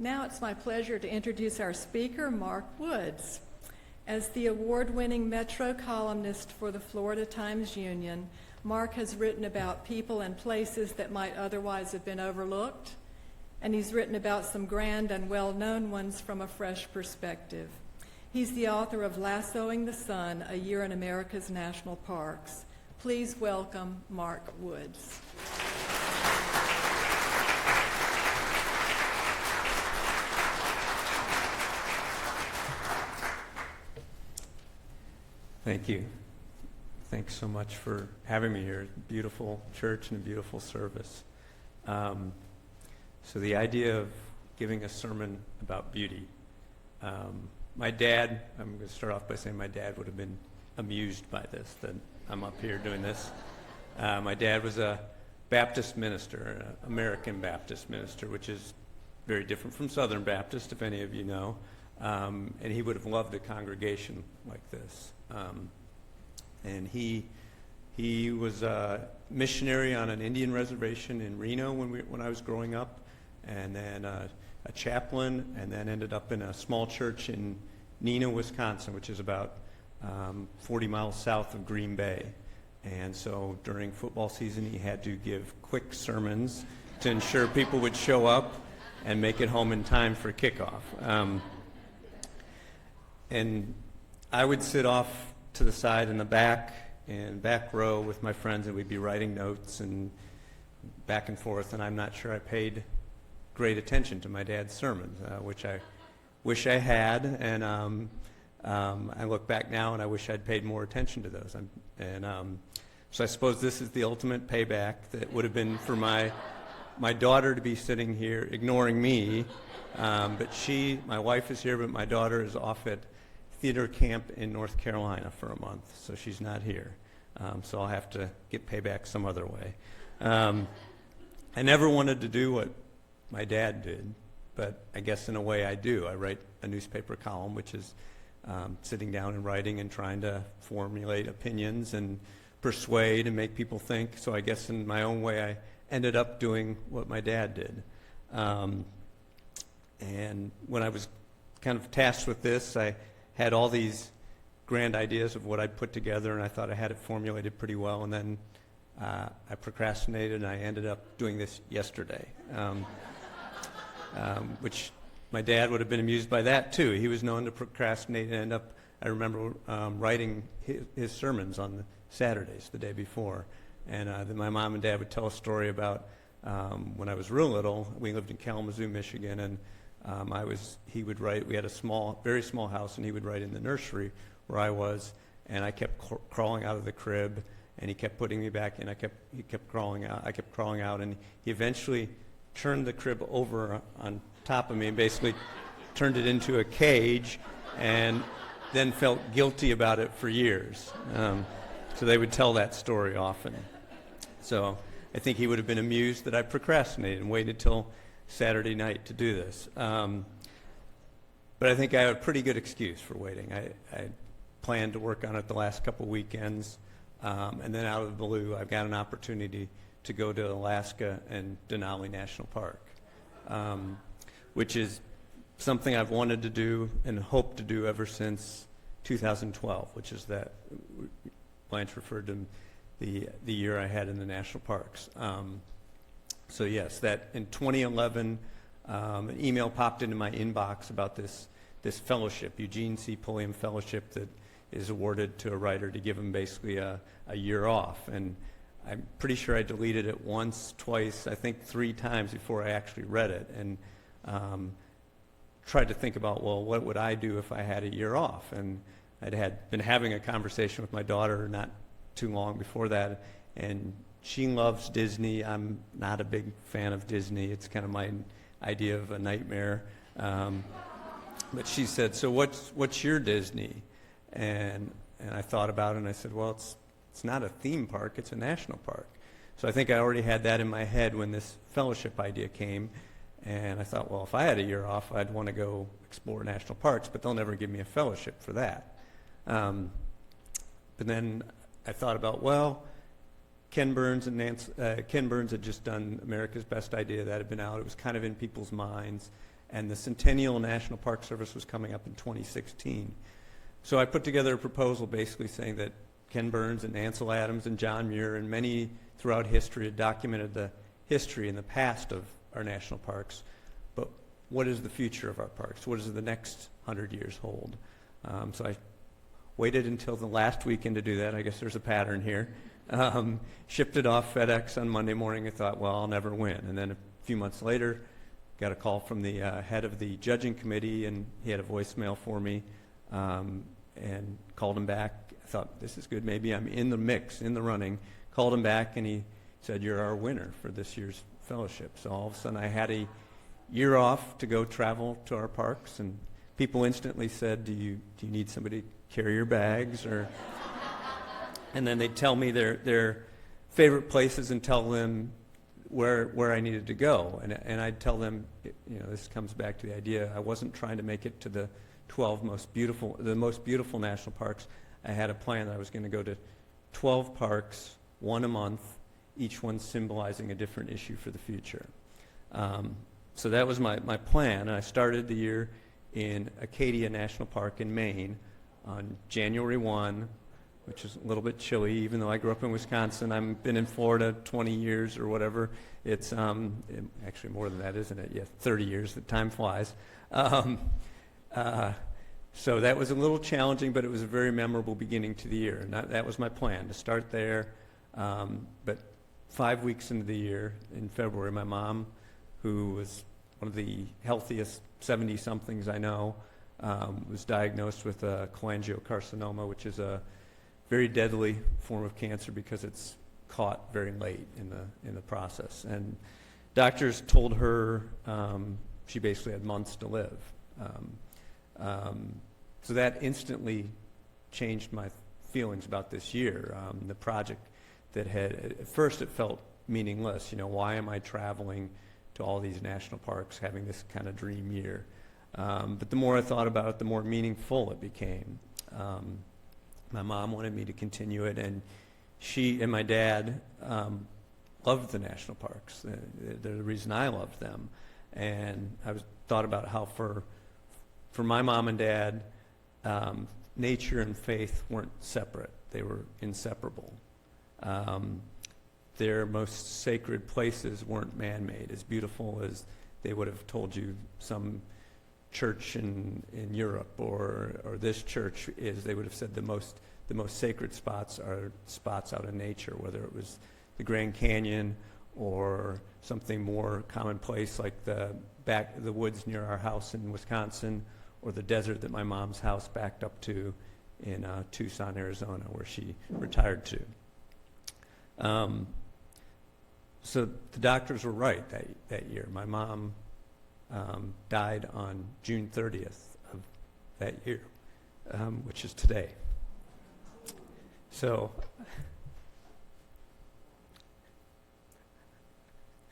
Now it's my pleasure to introduce our speaker, Mark Woods. As the award-winning Metro columnist for the Florida Times-Union, Mark has written about people and places that might otherwise have been overlooked, and he's written about some grand and well-known ones from a fresh perspective. He's the author of Lassoing the Sun, A Year in America's National Parks. Please welcome Mark Woods. Thank you. Thanks so much for having me here. Beautiful church and a beautiful service. So the idea of giving a sermon about beauty. My dad, I'm going to start off by saying my dad would have been amused by this, that I'm up here doing this. My dad was a Baptist minister, an American Baptist minister, which is very different from Southern Baptist, if any of you know. And he would have loved a congregation like this. And he was a missionary on an Indian reservation in Reno when I was growing up, and then a chaplain, and then ended up in a small church in Neenah, Wisconsin, which is about 40 miles south of Green Bay. And so during football season, he had to give quick sermons to ensure people would show up and make it home in time for kickoff. And I would sit off to the side in the back row with my friends, and we'd be writing notes and back and forth, and I'm not sure I paid great attention to my dad's sermons, which I wish I had, and I look back now and I wish I'd paid more attention to those. So I suppose this is the ultimate payback that would have been for my daughter to be sitting here ignoring me, but my wife is here, but my daughter is off at theater camp in North Carolina for a month, so she's not here. So I'll have to get payback some other way. I never wanted to do what my dad did, but I guess in a way I do. I write a newspaper column, which is sitting down and writing and trying to formulate opinions and persuade and make people think. So I guess in my own way I ended up doing what my dad did. And when I was kind of tasked with this, I had all these grand ideas of what I'd put together, and I thought I had it formulated pretty well, and then I procrastinated, and I ended up doing this yesterday, which my dad would have been amused by that too. He was known to procrastinate and I remember writing his sermons on the Saturdays the day before, and then my mom and dad would tell a story about when I was real little. We lived in Kalamazoo, Michigan, and he would write. We had a very small house, and he would write in the nursery where I was, and I kept crawling out of the crib, and he kept putting me back in. He kept crawling out. I kept crawling out, and he eventually turned the crib over on top of me and basically turned it into a cage, and then felt guilty about it for years. So they would tell that story often. So I think he would have been amused that I procrastinated and waited till Saturday night to do this. But I think I have a pretty good excuse for waiting. I planned to work on it the last couple weekends, and then out of the blue, I've got an opportunity to go to Alaska and Denali National Park, which is something I've wanted to do and hoped to do ever since 2012, which is that Blanche referred to the year I had in the national parks. So yes, that in 2011, an email popped into my inbox about this fellowship, Eugene C. Pulliam Fellowship, that is awarded to a writer to give him basically a year off. And I'm pretty sure I deleted it once, twice, I think 3 times before I actually read it, and tried to think about, well, what would I do if I had a year off? And I'd been having a conversation with my daughter not too long before that, and she loves Disney. I'm not a big fan of Disney. It's kind of my idea of a nightmare. But she said, so what's your Disney? And I thought about it, and I said, well, it's not a theme park, it's a national park. So I think I already had that in my head when this fellowship idea came, and I thought, well, if I had a year off, I'd want to go explore national parks, but they'll never give me a fellowship for that. But then I thought about, well, Ken Burns had just done America's Best Idea. That had been out. It was kind of in people's minds. and the Centennial National Park Service was coming up in 2016. So I put together a proposal basically saying that Ken Burns and Ansel Adams and John Muir and many throughout history had documented the history and the past of our national parks, but what is the future of our parks? What does the next 100 years hold? So I waited until the last weekend to do that. I guess there's a pattern here. Shipped it off FedEx on Monday morning. I thought, well, I'll never win. And then a few months later, got a call from the head of the judging committee, and he had a voicemail for me, and called him back. I thought, this is good. Maybe I'm in the mix, in the running. Called him back, and he said, you're our winner for this year's fellowship. So all of a sudden, I had a year off to go travel to our parks, and people instantly said, do you need somebody to carry your bags? And then they'd tell me their favorite places and tell them where I needed to go. And I'd tell them, this comes back to the idea, I wasn't trying to make it to the 12 most beautiful national parks. I had a plan that I was going to go to 12 parks, one a month, each one symbolizing a different issue for the future. So that was my plan. And I started the year in Acadia National Park in Maine on January 1, which is a little bit chilly, even though I grew up in Wisconsin. I've been in Florida 20 years or whatever. It's actually more than that, isn't it? Yeah, 30 years. The time flies. So that was a little challenging, but it was a very memorable beginning to the year. And that was my plan, to start there. But 5 weeks into the year, in February, my mom, who was one of the healthiest 70-somethings I know, was diagnosed with cholangiocarcinoma, which is a very deadly form of cancer because it's caught very late in the process. And doctors told her she basically had months to live. So that instantly changed my feelings about this year. The project that at first it felt meaningless. Why am I traveling to all these national parks, having this kind of dream year? But the more I thought about it, the more meaningful it became. My mom wanted me to continue it, and she and my dad loved the national parks. They're the reason I loved them. And I thought about how for my mom and dad, nature and faith weren't separate. They were inseparable. Their most sacred places weren't man-made, as beautiful as they would have told you some church in Europe or this church is. They would have said the most sacred spots are spots out in nature, whether it was the Grand Canyon or something more commonplace like the woods near our house in Wisconsin, or the desert that my mom's house backed up to in Tucson, Arizona, where she retired to. So the doctors were right that year. My mom died on June 30th of that year, which is today. So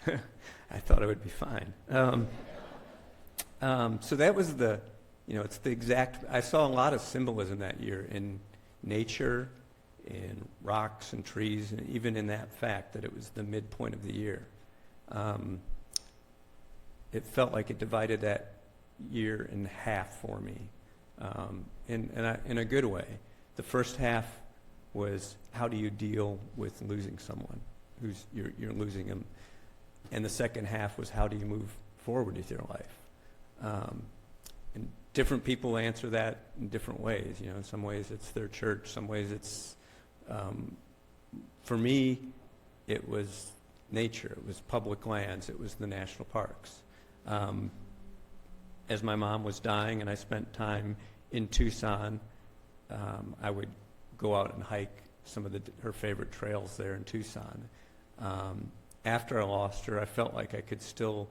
I thought it would be fine. So that was it's the exact, I saw a lot of symbolism that year in nature, in rocks and trees, and even in that fact that it was the midpoint of the year. It felt like it divided that year in half for me, in a good way. The first half was, how do you deal with losing someone you're losing them, and the second half was, how do you move forward with your life? And different people answer that in different ways. In some ways it's their church, some ways it's for me, it was nature, it was public lands, it was the national parks. As my mom was dying and I spent time in Tucson, I would go out and hike some of her favorite trails there in Tucson. After I lost her, I felt like I could still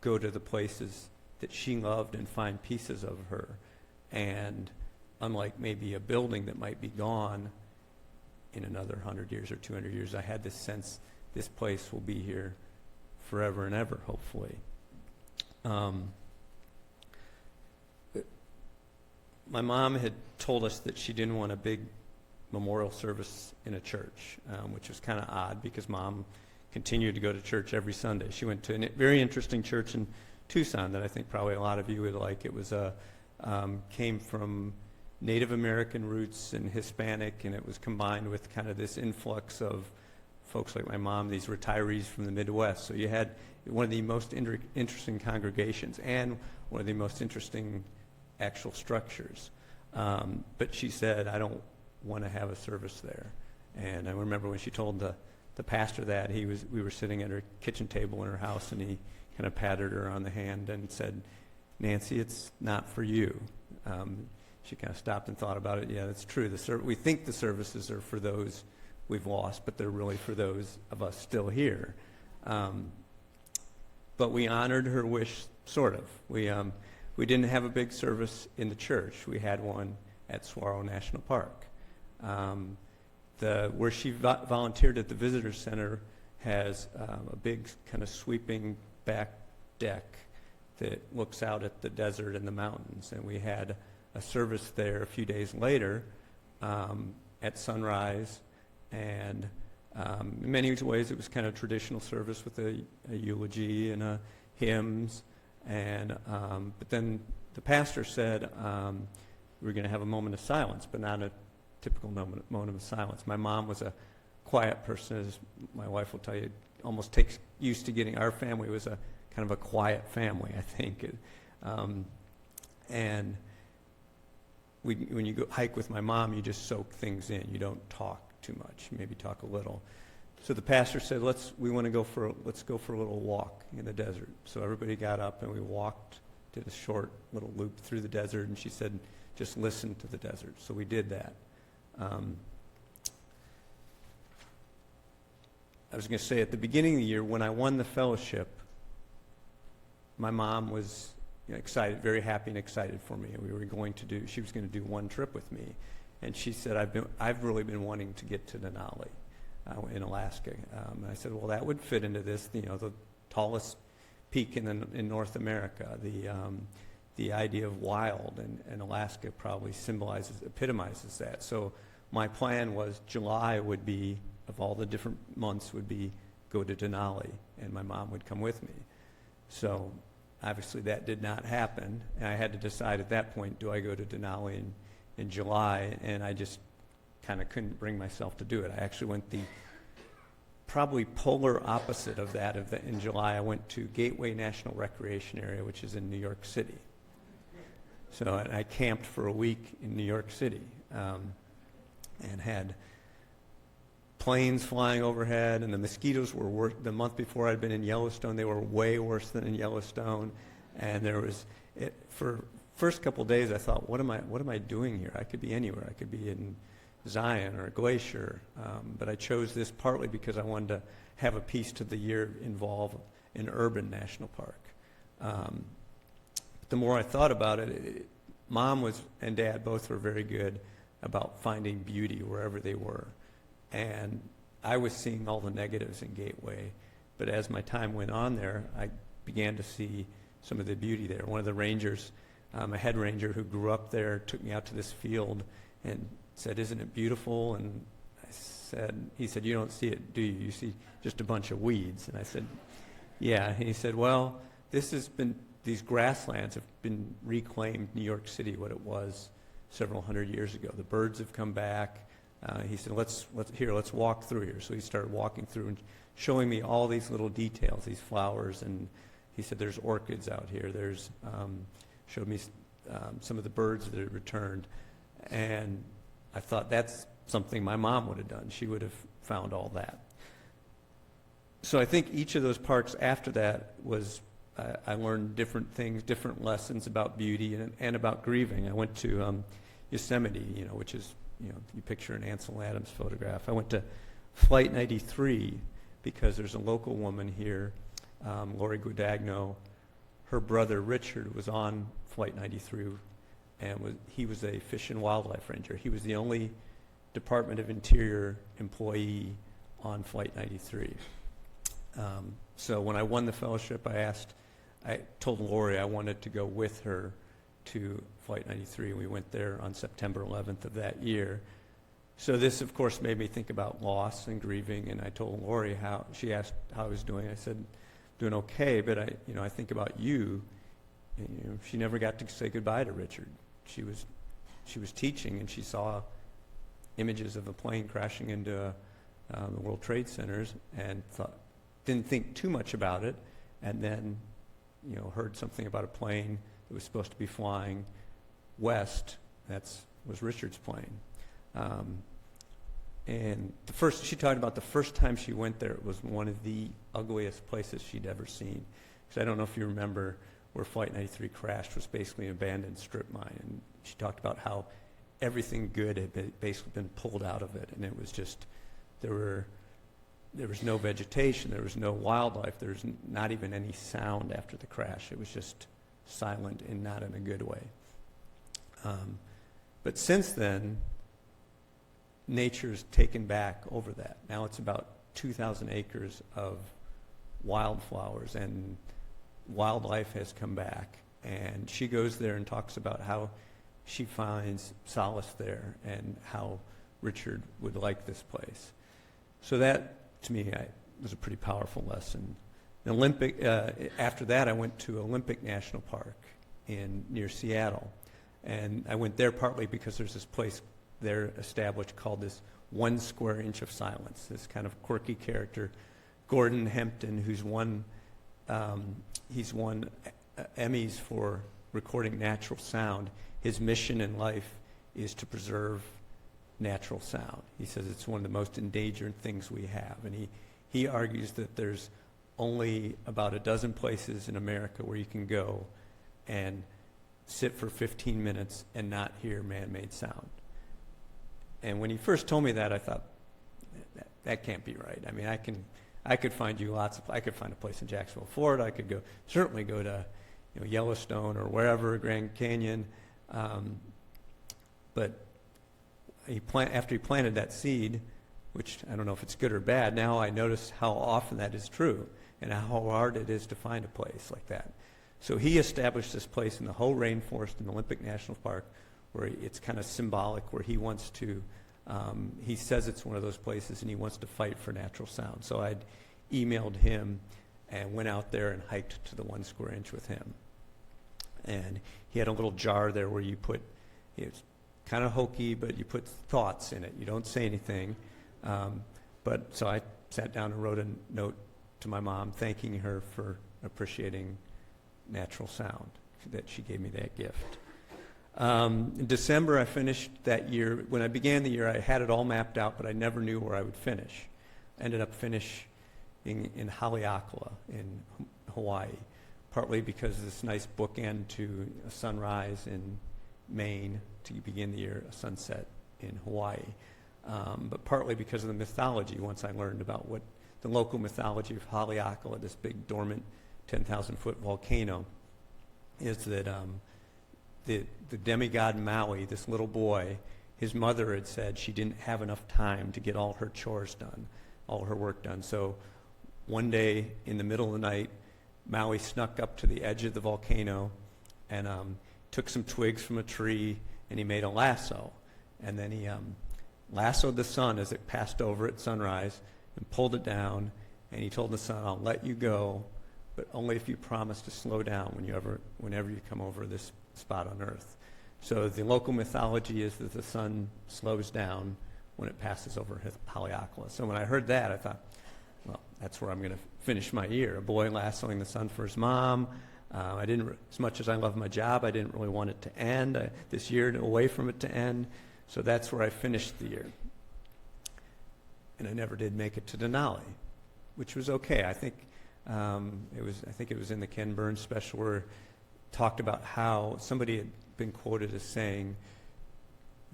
go to the places that she loved and find pieces of her. And unlike maybe a building that might be gone in another 100 years or 200 years, I had this sense this place will be here forever and ever, hopefully. My mom had told us that she didn't want a big memorial service in a church, which was kind of odd because Mom continued to go to church every Sunday. She went to a very interesting church in Tucson that I think probably a lot of you would like. It was came from Native American roots and Hispanic, and it was combined with kind of this influx of folks like my mom, these retirees from the Midwest. So you had one of the most interesting congregations and one of the most interesting actual structures. But she said, I don't want to have a service there. And I remember when she told the pastor that, we were sitting at her kitchen table in her house, and he kind of patted her on the hand and said, Nancy, it's not for you. She kind of stopped and thought about it. Yeah, that's true. We think the services are for those we've lost, but they're really for those of us still here. But we honored her wish, sort of. We didn't have a big service in the church. We had one at Saguaro National Park. Where she volunteered at the visitor center has a big kind of sweeping back deck that looks out at the desert and the mountains. And we had a service there a few days later at sunrise. And in many ways, it was kind of traditional service with a eulogy and hymns. And but then the pastor said we were going to have a moment of silence, but not a typical moment of silence. My mom was a quiet person, as my wife will tell you. Almost takes used to getting. Our family was a kind of a quiet family, I think. And when you go hike with my mom, you just soak things in. You don't talk too much. Maybe talk a little. So the pastor said, let's go for a little walk in the desert. So everybody got up and we walked, did a short little loop through the desert, and she said, just listen to the desert. So we did that. I was going to say, at the beginning of the year, when I won the fellowship, my mom was excited, very happy and excited for me. And she was going to do one trip with me. And she said, I've really been wanting to get to Denali in Alaska. And I said, well, that would fit into this, the tallest peak in North America. The idea of wild, and Alaska probably epitomizes that. So my plan was July would be, of all the different months, would be go to Denali, and my mom would come with me. So obviously that did not happen, and I had to decide at that point, do I go to Denali in July? And I just kind of couldn't bring myself to do it. I actually went the probably polar opposite of that. In July, I went to Gateway National Recreation Area, which is in New York City. So I camped for a week in New York City, and had planes flying overhead, and the mosquitoes were worse. The month before I'd been in Yellowstone, they were way worse than in Yellowstone. And for first couple of days, I thought, what am I doing here? I could be anywhere. I could be in Zion or Glacier, but I chose this partly because I wanted to have a piece to the year involve an urban national park. The more I thought about it, Mom and Dad both were very good about finding beauty wherever they were. And I was seeing all the negatives in Gateway, but as my time went on there, I began to see some of the beauty there. One of the rangers, a head ranger who grew up there, took me out to this field and said, "Isn't it beautiful?" And he said, "You don't see it, do you? You see just a bunch of weeds." And I said, "Yeah." And he said, "Well, these grasslands have been reclaimed New York City, what it was several hundred years ago. The birds have come back." He said, let's walk through here. So he started walking through and showing me all these little details, these flowers. And he said, there's orchids out here. Showed me some of the birds that had returned. And I thought that's something my mom would have done. She would have found all that. So I think each of those parks after that was, I learned different things, different lessons about beauty and about grieving. I went to Yosemite, which is, you picture an Ansel Adams photograph. I went to Flight 93 because there's a local woman here, Lori Guadagno. Her brother Richard was on Flight 93, and he was a fish and wildlife ranger. He was the only Department of Interior employee on Flight 93. So when I won the fellowship, I told Lori I wanted to go with her to Flight 93. We went there on September 11th of that year. So this, of course, made me think about loss and grieving, and I told Lori she asked how I was doing. I said, doing okay, but I think about you, and, she never got to say goodbye to Richard. She was teaching, and she saw images of a plane crashing into the World Trade Centers, and didn't think too much about it, and then, heard something about a plane that was supposed to be flying west. Was Richard's plane. And she talked about the first time she went there, it was one of the ugliest places she'd ever seen. Because I don't know if you remember where Flight 93 crashed, was basically an abandoned strip mine. And she talked about how everything good had basically been pulled out of it. And it was just, there was no vegetation, there was no wildlife, there was not even any sound after the crash. It was just silent and not in a good way. But since then, nature's taken back over that. Now it's about 2,000 acres of wildflowers, and wildlife has come back. And she goes there and talks about how she finds solace there and how Richard would like this place. So that, to me, was a pretty powerful lesson. After that, I went to Olympic National Park near Seattle. And I went there partly because there's this place there established called this 1 square inch of silence. This kind of quirky character, Gordon Hempton, he's won Emmys for recording natural sound. His mission in life is to preserve natural sound. He says it's one of the most endangered things we have. And he argues that there's only about a dozen places in America where you can go and sit for 15 minutes and not hear man-made sound. And when he first told me that, I thought, that can't be right. I mean, I could find you I could find a place in Jacksonville, Florida. I could certainly go to Yellowstone or wherever, Grand Canyon. But after he planted that seed, which I don't know if it's good or bad, now I notice how often that is true and how hard it is to find a place like that. So he established this place in the whole rainforest in Olympic National Park where it's kind of symbolic, where he wants to, he says it's one of those places and he wants to fight for natural sound. So I'd emailed him and went out there and hiked to the 1 square inch with him. And he had a little jar there where it's kind of hokey, but you put thoughts in it. You don't say anything. So I sat down and wrote a note to my mom thanking her for appreciating natural sound, that she gave me that gift. In December, I finished that year. When I began the year, I had it all mapped out, but I never knew where I would finish. I ended up finishing in Haleakala in Hawaii, partly because of this nice bookend to a sunrise in Maine to begin the year, a sunset in Hawaii, but partly because of the mythology. Once I learned about what the local mythology of Haleakala, this big dormant 10,000-foot volcano, is that the demigod Maui, this little boy, his mother had said she didn't have enough time to get all her chores done, all her work done. So one day in the middle of the night, Maui snuck up to the edge of the volcano and took some twigs from a tree and he made a lasso. And then he lassoed the sun as it passed over at sunrise and pulled it down. And he told the sun, "I'll let you go, but only if you promise to slow down whenever you come over this spot on Earth." So the local mythology is that the sun slows down when it passes over Haleakala. So when I heard that, I thought, well, that's where I'm going to finish my year. A boy lassoing the sun for his mom. As much as I love my job, I didn't really want it to end. This year, away from it to end. So that's where I finished the year. And I never did make it to Denali, which was okay. I think it was in the Ken Burns special where it talked about how somebody had been quoted as saying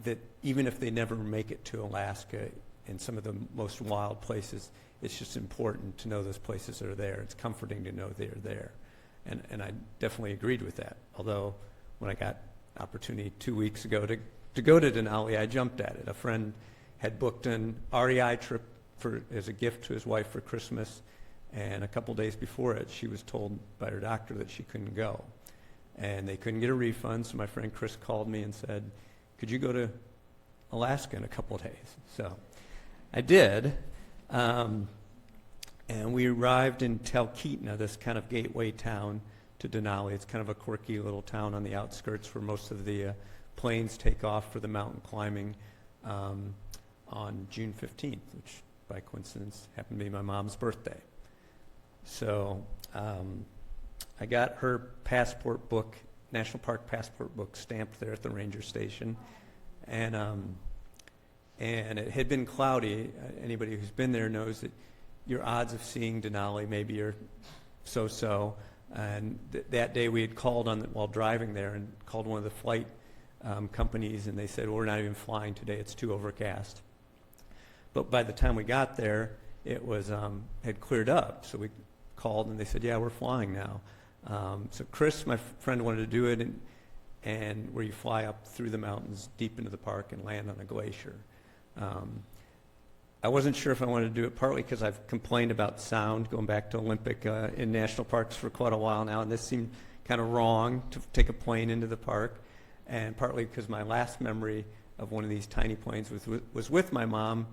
that even if they never make it to Alaska in some of the most wild places, it's just important to know those places are there. It's comforting to know they're there. And I definitely agreed with that. Although when I got opportunity 2 weeks ago to go to Denali, I jumped at it. A friend had booked an REI trip as a gift to his wife for Christmas, and a couple days before it, she was told by her doctor that she couldn't go. And they couldn't get a refund, so my friend Chris called me and said, "Could you go to Alaska in a couple of days?" So I did. And we arrived in Talkeetna, this kind of gateway town to Denali. It's kind of a quirky little town on the outskirts where most of the planes take off for the mountain climbing on June 15th, which by coincidence happened to be my mom's birthday. So I got her passport book, National Park passport book, stamped there at the ranger station. And it had been cloudy. Anybody who's been there knows that your odds of seeing Denali maybe are so-so. And that day we had called while driving there and called one of the flight companies, and they said, well, we're not even flying today, it's too overcast. But by the time we got there, it was had cleared up. So we called and they said, yeah, we're flying now. So Chris, my friend, wanted to do it, and where you fly up through the mountains deep into the park and land on a glacier. I wasn't sure if I wanted to do it, partly because I've complained about sound going back to Olympic in national parks for quite a while now, and this seemed kind of wrong to take a plane into the park, and partly because my last memory of one of these tiny planes was with my mom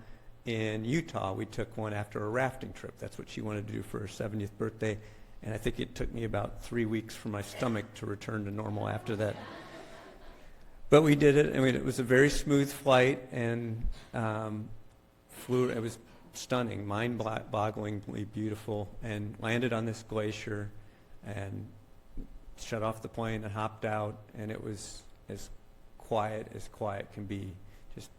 in Utah. We took one after a rafting trip. That's what she wanted to do for her 70th birthday, and I think it took me about 3 weeks for my stomach to return to normal after that. But we did it. I mean, it was a very smooth flight, and it was stunning, mind-bogglingly beautiful, and landed on this glacier and shut off the plane and hopped out, and it was as quiet can be. Just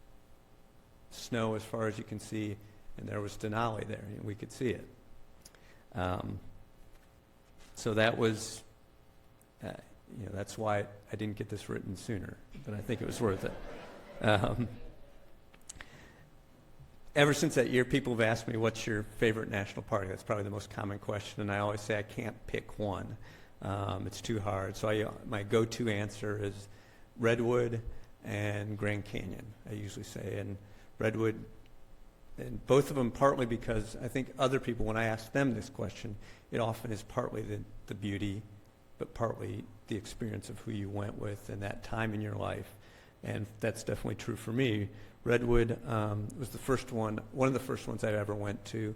snow as far as you can see, and there was Denali there, and we could see it. So that was, that's why I didn't get this written sooner, but I think it was worth it. Ever since that year, people have asked me, what's your favorite national park? That's probably the most common question, and I always say I can't pick one. It's too hard. So my go-to answer is Redwood and Grand Canyon, I usually say. And Redwood, and both of them partly because I think other people, when I ask them this question, it often is partly the beauty, but partly the experience of who you went with and that time in your life. And that's definitely true for me. Redwood was one of the first ones I ever went to,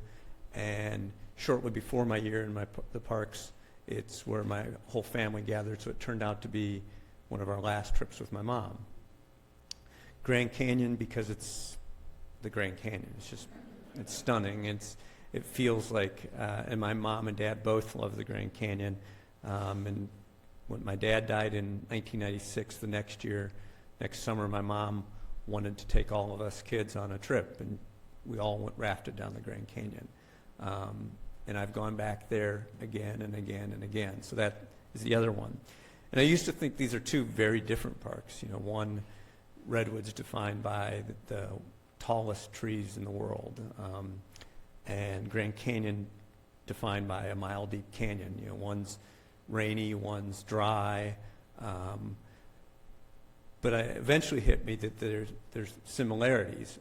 and shortly before my year in the parks, it's where my whole family gathered, so it turned out to be one of our last trips with my mom. Grand Canyon, because it's the Grand Canyon. It's stunning. It feels like, and my mom and dad both love the Grand Canyon. And when my dad died in 1996, the next summer, my mom wanted to take all of us kids on a trip, and we all rafted down the Grand Canyon. And I've gone back there again and again and again. So that is the other one. And I used to think these are two very different parks. One, Redwood's defined by the tallest trees in the world, and Grand Canyon defined by a mile-deep canyon. One's rainy, one's dry. But it eventually hit me that there's similarities.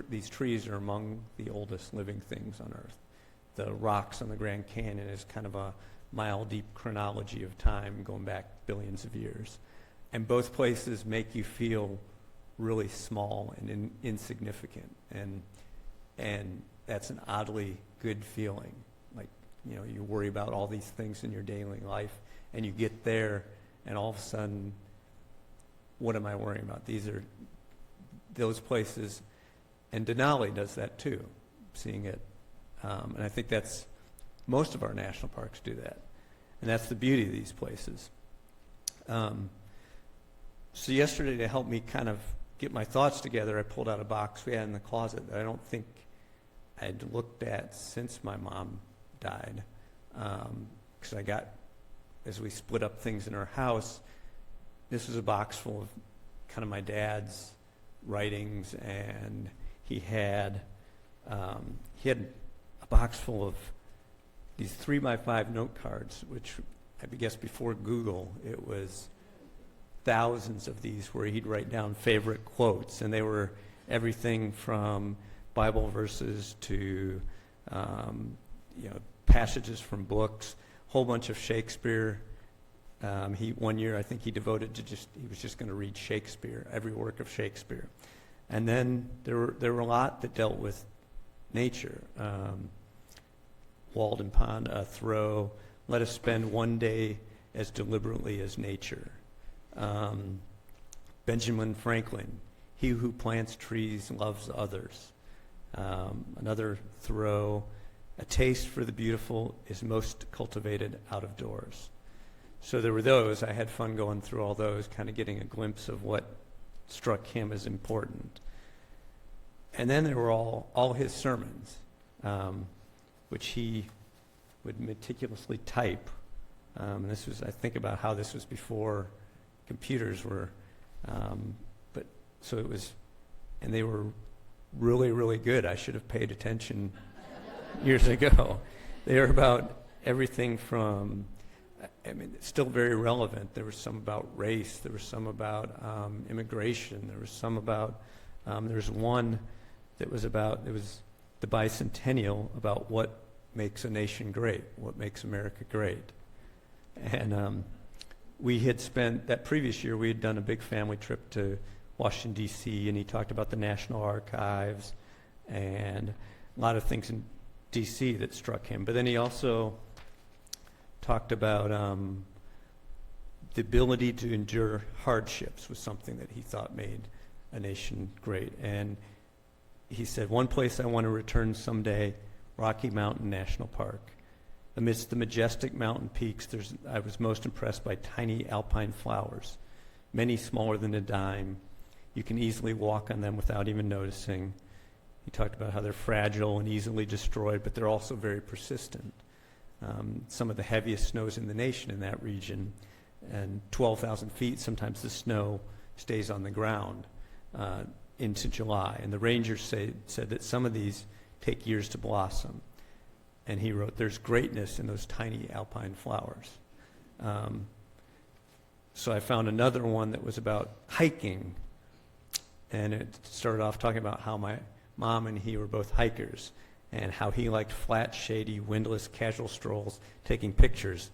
These trees are among the oldest living things on Earth. The rocks on the Grand Canyon is kind of a mile-deep chronology of time going back billions of years. And both places make you feel really small and insignificant. And that's an oddly good feeling. Like, you worry about all these things in your daily life, and you get there, and all of a sudden, what am I worrying about? These are those places, and Denali does that too, seeing it. And I think most of our national parks do that. And that's the beauty of these places. So yesterday, to help me kind of get my thoughts together, I pulled out a box we had in the closet that I don't think I'd looked at since my mom died. Because as we split up things in our house, this was a box full of kind of my dad's writings, and he had a box full of these 3x5 note cards, which I guess before Google, it was thousands of these where he'd write down favorite quotes, and they were everything from Bible verses to passages from books, a whole bunch of Shakespeare. One year, I think he devoted to he was just going to read Shakespeare, every work of Shakespeare. And then there were a lot that dealt with nature. Walden Pond, Thoreau, let us spend one day as deliberately as nature. Benjamin Franklin, he who plants trees loves others. Another Thoreau, a taste for the beautiful is most cultivated out of doors. So there were those. I had fun going through all those, kind of getting a glimpse of what struck him as important. And then there were all his sermons, which he would meticulously type. And this was, I think about how this was before computers were, but so it was, and they were really, really good. I should have paid attention years ago. They were about everything from, I mean, it's still very relevant. There was some about race. There was some about immigration. There was some about, there's one that was about, it was the bicentennial, about what makes a nation great, what makes America great. And we had spent, that previous year, we had done a big family trip to Washington, D.C., and he talked about the National Archives and a lot of things in D.C. that struck him. But then he also talked about the ability to endure hardships was something that he thought made a nation great. And he said, one place I want to return someday, Rocky Mountain National Park. Amidst the majestic mountain peaks, I was most impressed by tiny alpine flowers, many smaller than a dime. You can easily walk on them without even noticing. He talked about how they're fragile and easily destroyed, but they're also very persistent. Some of the heaviest snows in the nation in that region, and 12,000 feet, sometimes the snow stays on the ground into July. And the rangers said that some of these take years to blossom. And he wrote, there's greatness in those tiny alpine flowers. So I found another one that was about hiking. And it started off talking about how my mom and he were both hikers and how he liked flat, shady, windless, casual strolls, taking pictures.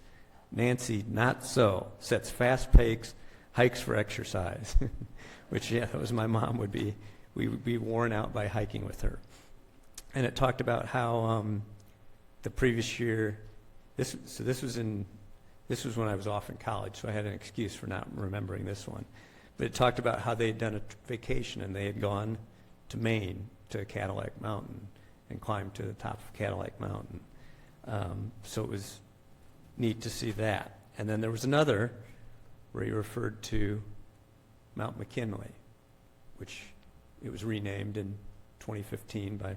Nancy, not so. Sets fast pace, hikes for exercise. Which, yeah, that was my mom would be. We would be worn out by hiking with her. And it talked about how the previous year, this was when I was off in college, so I had an excuse for not remembering this one. But it talked about how they had done a vacation and they had gone to Maine, to Cadillac Mountain, and climbed to the top of Cadillac Mountain. So it was neat to see that. And then there was another where he referred to Mount McKinley, which it was renamed in 2015 by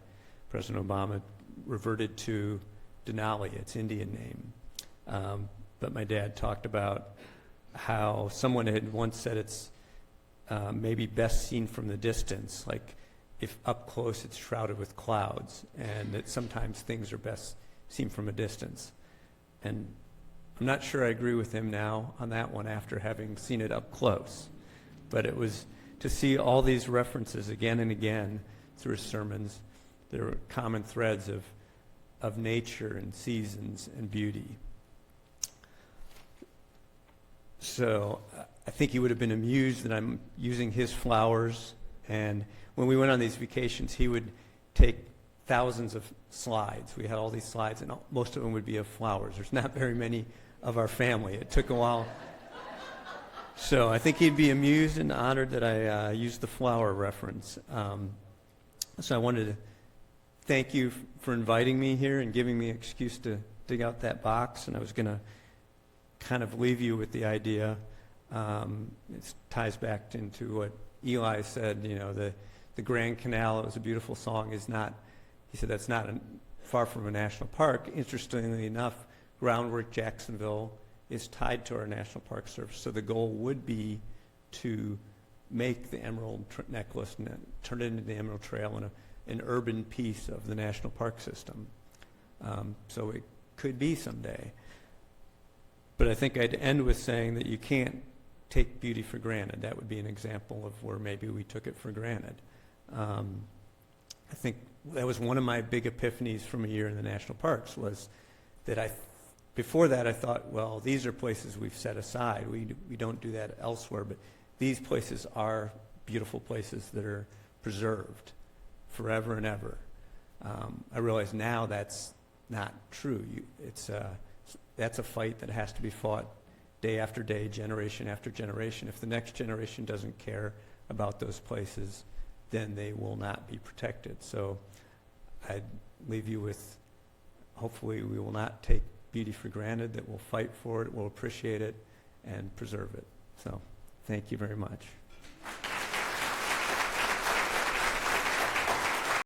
President Obama, reverted to Denali, its Indian name. But my dad talked about how someone had once said it's maybe best seen from the distance, like if up close it's shrouded with clouds, and that sometimes things are best seen from a distance. And I'm not sure I agree with him now on that one after having seen it up close. But it was to see all these references again and again through his sermons. There were common threads of nature and seasons and beauty. So I think he would have been amused that I'm using his flowers. And when we went on these vacations, he would take thousands of slides. We had all these slides, and most of them would be of flowers. There's not very many of our family. It took a while. So I think he'd be amused and honored that I used the flower reference. So I wanted to thank you for inviting me here and giving me an excuse to dig out that box. And I was going to kind of leave you with the idea. It ties back into what Eli said, you know, the Grand Canal, it was a beautiful song, is not, he said that's not far from a national park. Interestingly enough, Groundwork Jacksonville is tied to our National Park Service. So the goal would be to make the Emerald Necklace and turn it into the Emerald Trail and an urban piece of the national park system. So it could be someday. But I think I'd end with saying that you can't take beauty for granted. That would be an example of where maybe we took it for granted. I think that was one of my big epiphanies from a year in the national parks, was that before that I thought, well, these are places we've set aside. We don't do that elsewhere, but these places are beautiful places that are preserved forever and ever. I realize now that's not true. That's a fight that has to be fought day after day, generation after generation. If the next generation doesn't care about those places, then they will not be protected. So I'd leave you with, hopefully we will not take beauty for granted, that we'll fight for it, we'll appreciate it, and preserve it. So thank you very much.